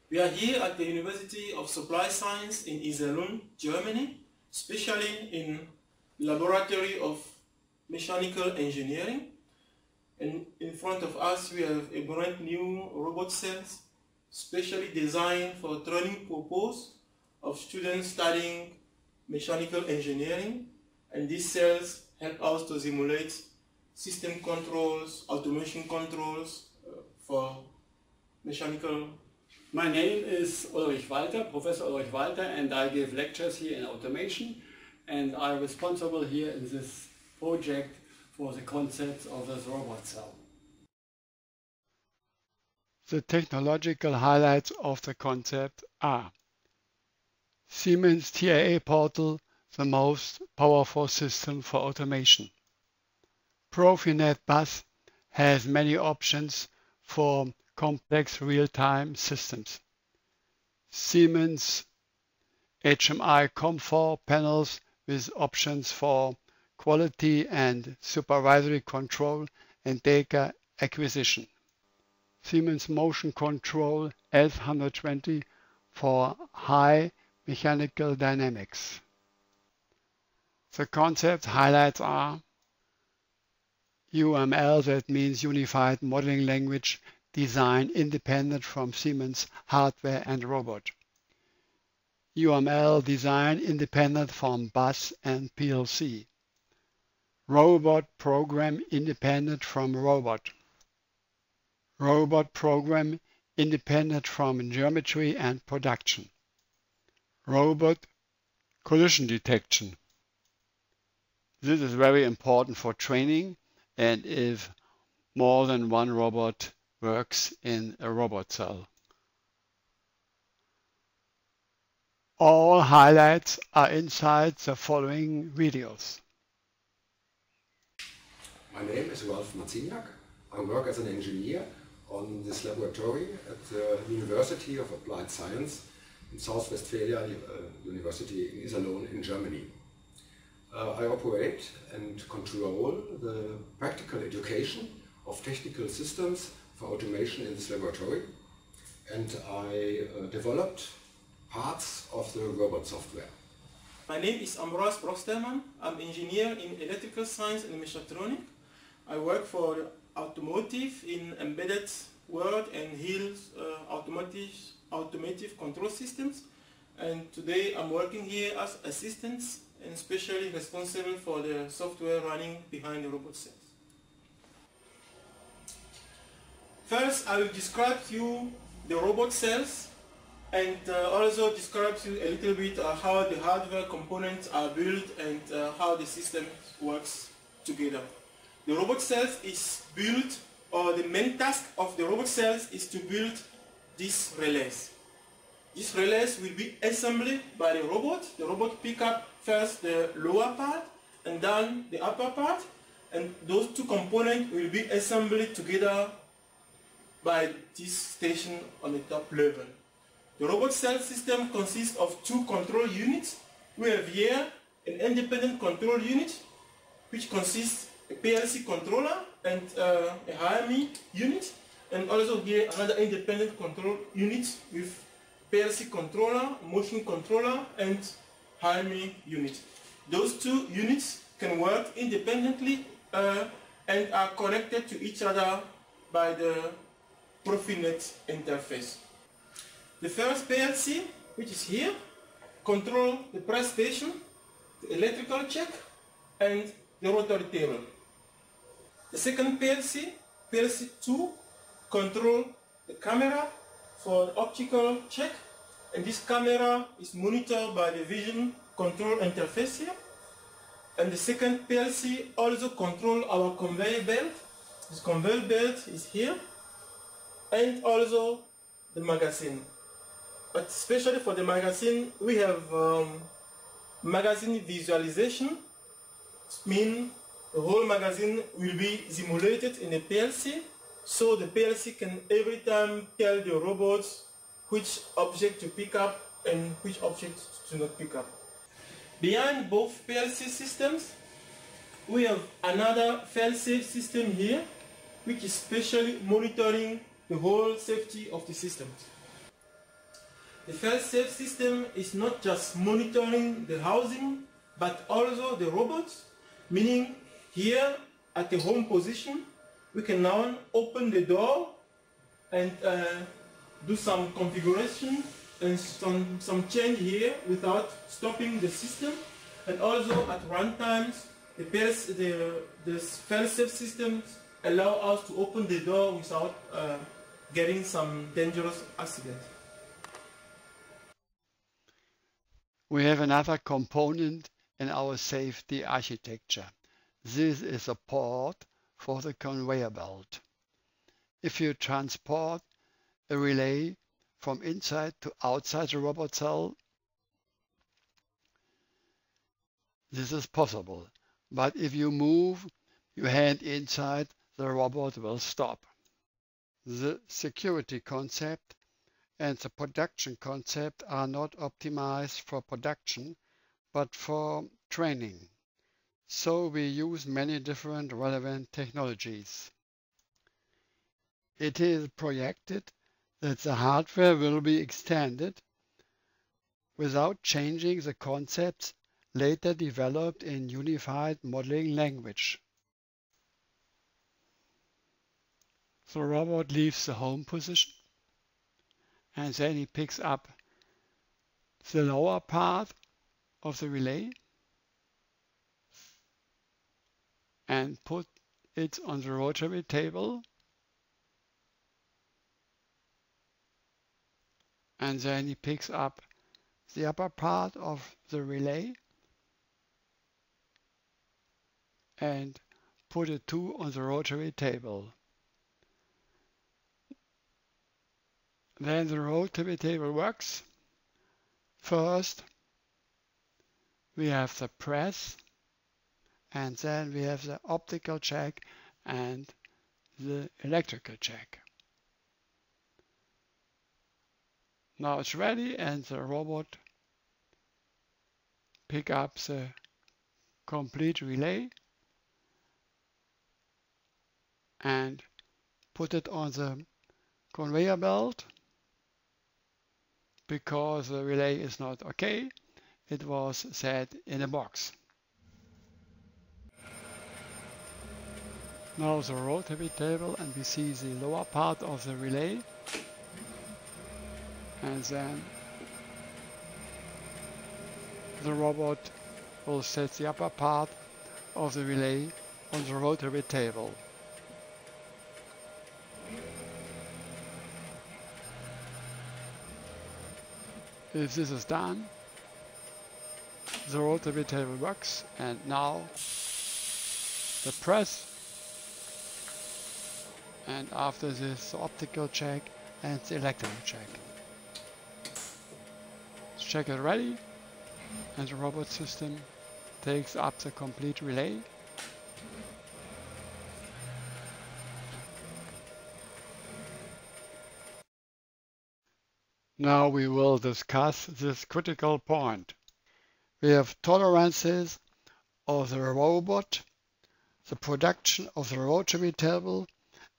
We are here at the University of Supply Science in Iserlohn, Germany, especially in Laboratory of Mechanical Engineering. And in front of us we have a brand new robot cells, specially designed for training purpose of students studying mechanical engineering. And these cells help us to simulate system controls, automation controls for mechanical. My name is Ulrich Walter, Professor Ulrich Walter, and I give lectures here in automation, and I'm responsible here in this project for the concepts of this robot cell. The technological highlights of the concept are Siemens TIA Portal, the most powerful system for automation. Profinet Bus has many options for complex real-time systems. Siemens HMI Comfort panels with options for quality and supervisory control and data acquisition. Siemens Motion Control S120 for high mechanical dynamics. The concept highlights are UML, that means Unified Modeling Language, design independent from Siemens hardware and robot. UML design independent from bus and PLC. Robot program independent from robot. Robot program independent from geometry and production. Robot collision detection. This is very important for training and if more than one robot works in a robot cell. All highlights are inside the following videos. My name is Ralf Marciniak. I work as an engineer on this laboratory at the University of Applied Science in South Westphalia University in Iserlohn in Germany. I operate and control the practical education of technical systems for automation in this laboratory, and I developed parts of the robot software. My name is Ambros Brosterman. I'm engineer in electrical science and mechatronics. I work for automotive in embedded world and HEAL's automotive control systems. And today I'm working here as assistant and especially responsible for the software running behind the robot cells. First, I will describe to you the robot cells and also describe to you a little bit how the hardware components are built and how the system works together. The robot cells is built, or the main task of the robot cells is to build these relays. These relays will be assembled by the robot. The robot pick up first the lower part and then the upper part, and those two components will be assembled together by this station on the top level. The robot cell system consists of two control units. We have here an independent control unit which consists a PLC controller and a HMI unit, and also here another independent control unit with PLC controller, motion controller and HMI unit. Those two units can work independently and are connected to each other by the Profinet interface. The first PLC, which is here, controls the press station, the electrical check and the rotary table. The second PLC, PLC 2, controls the camera for the optical check, and this camera is monitored by the vision control interface here. And the second PLC also controls our conveyor belt. This conveyor belt is here, and also the magazine. But especially for the magazine, we have magazine visualization. It means the whole magazine will be simulated in a PLC, so the PLC can every time tell the robots which object to pick up and which object to not pick up. Behind both PLC systems, we have another fail-safe system here, which is specially monitoring the whole safety of the system. the fail-safe system is not just monitoring the housing, but also the robots, meaning here at the home position, we can now open the door and do some configuration and some change here without stopping the system. And also at runtimes, the fail-safe systems allow us to open the door without getting some dangerous accident. We have another component in our safety architecture. This is a port for the conveyor belt. If you transport a relay from inside to outside the robot cell, this is possible. But if you move your hand inside, the robot will stop. The security concept and the production concept are not optimized for production, but for training. So we use many different relevant technologies. It is projected that the hardware will be extended without changing the concepts later developed in unified modeling language. The robot leaves the home position and then he picks up the lower part of the relay and put it on the rotary table, and then he picks up the upper part of the relay and put it too on the rotary table. Then the rotary table works. First, we have the press, and then we have the optical check and the electrical check. Now it's ready, and the robot picks up the complete relay and put it on the conveyor belt. Because the relay is not okay, it was set in a box. Now the rotary table, and we see the lower part of the relay, and then the robot will set the upper part of the relay on the rotary table. If this is done, the rotary table works, and now the press, and after this the optical check and the electrical check. The check is ready, and the robot system takes up the complete relay. Now we will discuss this critical point. We have tolerances of the robot, the production of the rotary table,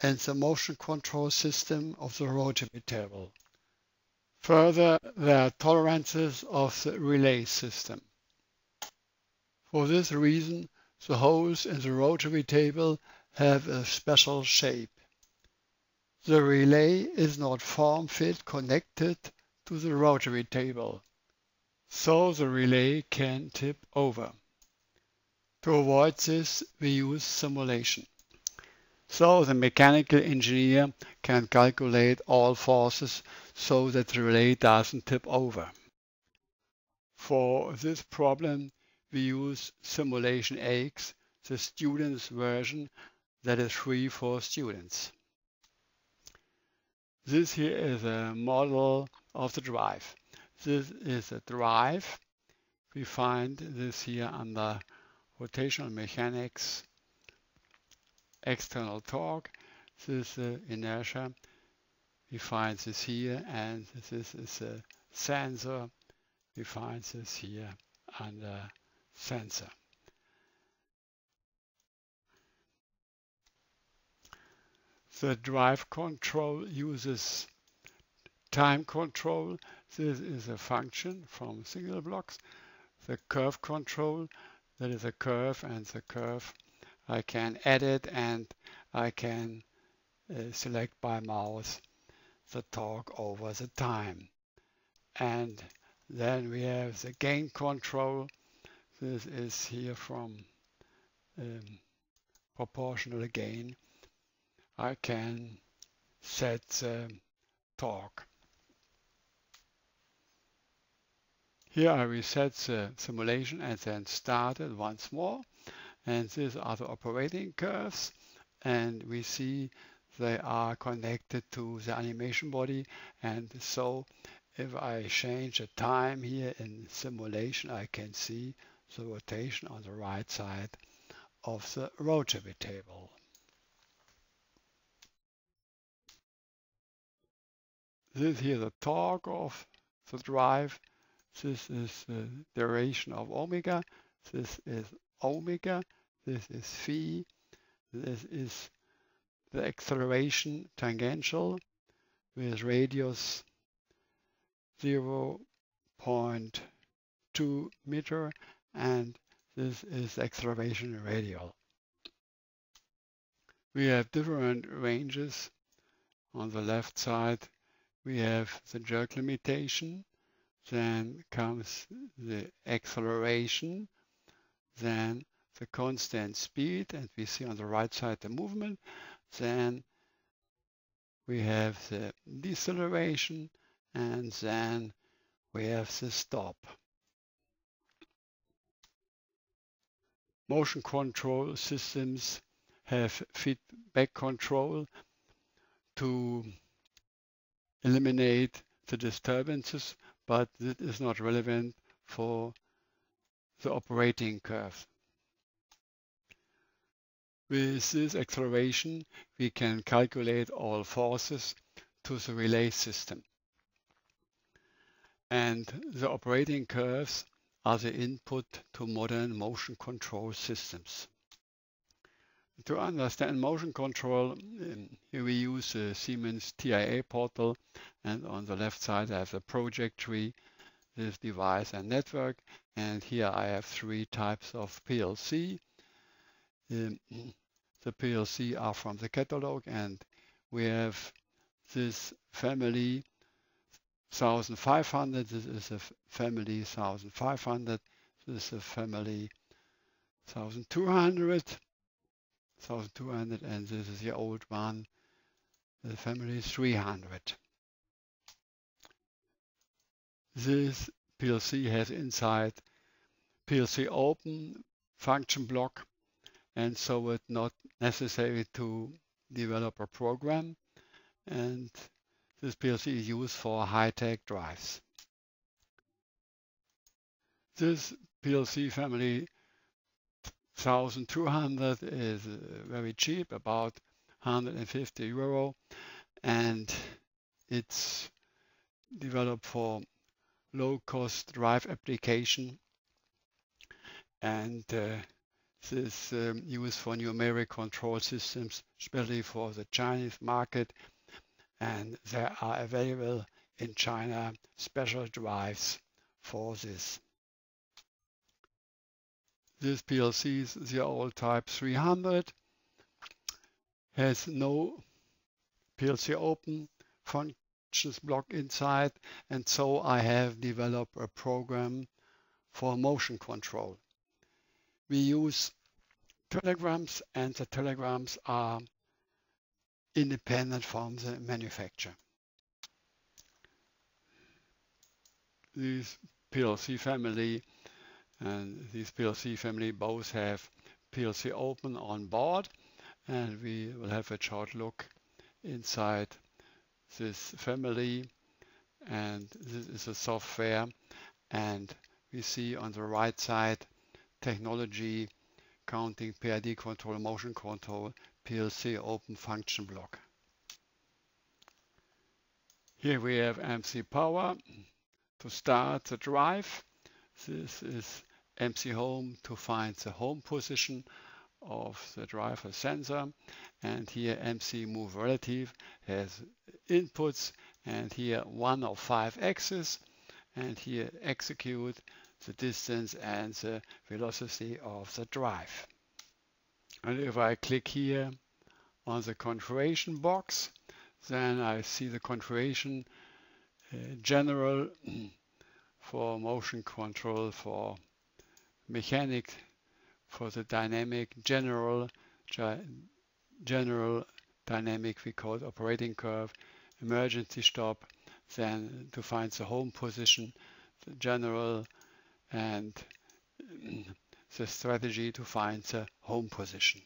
and the motion control system of the rotary table. Further, there are tolerances of the relay system. For this reason, the holes in the rotary table have a special shape. The relay is not form-fit connected to the rotary table, so the relay can tip over. To avoid this, we use simulation. So the mechanical engineer can calculate all forces so that the relay doesn't tip over. For this problem, we use Simulation X, the student's version that is free for students. This here is a model of the drive. This is a drive. We find this here under rotational mechanics, external torque. This is the inertia. We find this here, and this is a sensor. We find this here under sensor. The drive control uses time control, this is a function from signal blocks. The curve control, that is a curve, and the curve I can edit and I can select by mouse the torque over the time. And then we have the gain control. This is here from proportional gain. I can set the torque. Here I reset the simulation and then start it once more. And these are the operating curves. And we see they are connected to the animation body. And so if I change the time here in simulation, I can see the rotation on the right side of the rotary table. This here the torque of the drive. This is the duration of omega. This is omega. This is phi. This is the acceleration tangential with radius 0.2 meter, and this is acceleration radial. We have different ranges. On the left side we have the jerk limitation, then comes the acceleration, then the constant speed, and we see on the right side the movement. Then we have the deceleration, and then we have the stop. Motion control systems have feedback control to eliminate the disturbances, but this is not relevant for the operating curve. With this acceleration, we can calculate all forces to the relay system. And the operating curves are the input to modern motion control systems. To understand motion control, here we use the Siemens TIA portal, and on the left side I have the project tree, this device and network, and here I have three types of PLC. The PLC are from the catalog, and we have this family 1500, this is a family 1500, this is a family 1200, and this is the old one, the family 300. This PLC has inside PLC open function block, and so it's not necessary to develop a program, and this PLC is used for high-tech drives. This PLC family 1200 is very cheap, about 150 euro, and it's developed for low-cost drive application, and this is used for numeric control systems, especially for the Chinese market, and there are available in China special drives for this. This PLC, the old type 300, has no PLC open functions block inside, and so I have developed a program for motion control. We use telegrams, and the telegrams are independent from the manufacturer. This PLC family and this PLC family both have PLC open on board, and we will have a short look inside this family, and this is a software, and we see on the right side technology, counting, PID control, motion control, PLC open function block. Here we have MC power to start the drive. This is MC home to find the home position of the driver sensor, and here MC move relative has inputs, and here 1 of 5 axes, and here execute the distance and the velocity of the drive. And if I click here on the configuration box, then I see the configuration general for motion control, for mechanic, for the dynamic, general dynamic, we call it operating curve, emergency stop, then to find the home position, the general, and the strategy to find the home position.